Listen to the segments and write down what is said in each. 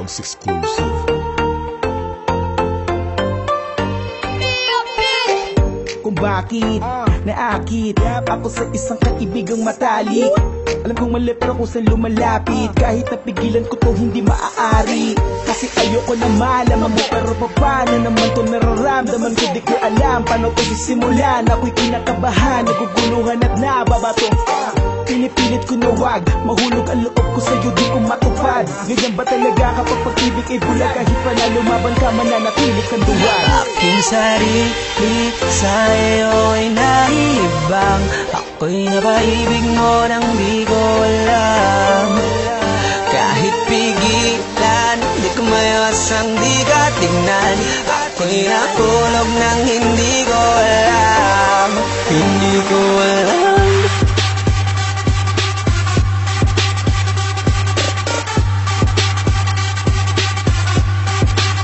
Dogs exclusive. Kung bakit naakit ako sa isang kaibigang matalik. Alam kong mali pero kung saan lumalapit, kahit napigilan ko to hindi maaari. Kasi ayoko na malaman mo, pero paano naman to nararamdaman ko? Di ko alam paano to sisimulan. Ako'y kinakabahan, naguguluhan at nababato. Pinipilit ko na wag mahulog ang loob ko sa'yo, di ko matupad. Ganyan ba talaga kapag pag-ibig ay bulag? Kahit pa na lumaban ka, mananatilit kang duwag. Aking sarili sa'yo ay naibang. Ako'y napaibig mo nang di ko alam. Kahit pigilan, di ko maiwasang di ka tignan. Ako'y nakulog nang hindi ko alam. Hindi ko alam.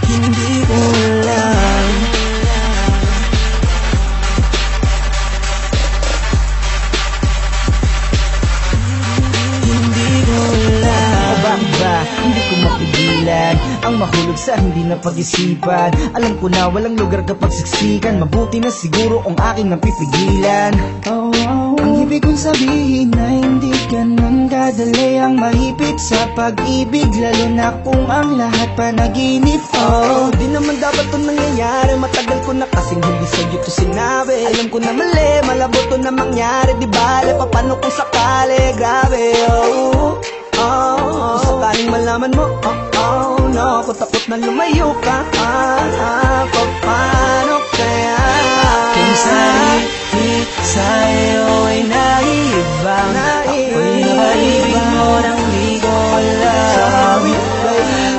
Hindi ko alam. Hindi ko alam. Bakit ba hindi ko mapigilan ang mahulog sa hindi na pag-isipan? Alam ko na walang lugar kapag siksikan. Mabuti na siguro kung aking napipigilan. Ang ibig kong sabihin na hindi ganun kadali ang mahipit sa pag-ibig, lalo na kung ang lahat panaginip. Di naman dapat to nangyayari. Matagal ko na kasing hindi sa'yo to sinabi. Alam ko na mali, malabo to na mangyari. Di bale, paano kung sakali? Grabe, kung sakaling malaman mo, no, kung takot na lumayo ka, paano kaya? Aking sarili sa'yo ay naibang. Ako'y napaibig mo nang di ko alam.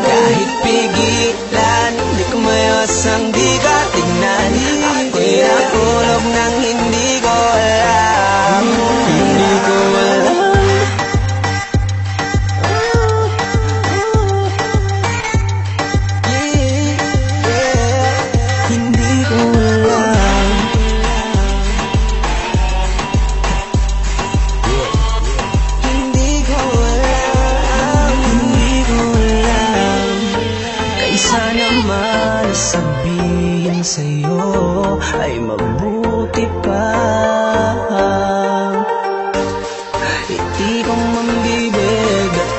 Kahit pigilan, di ko maiwasang di ka tignan. Ako'y nakulog nang hindi ko alam. Hindi ko alam. Hindi ko alam. Hindi ko alam. Hindi ko alam. Kaysa naman sabihin sa'yo ay mabuti pa. Itikong mambibig at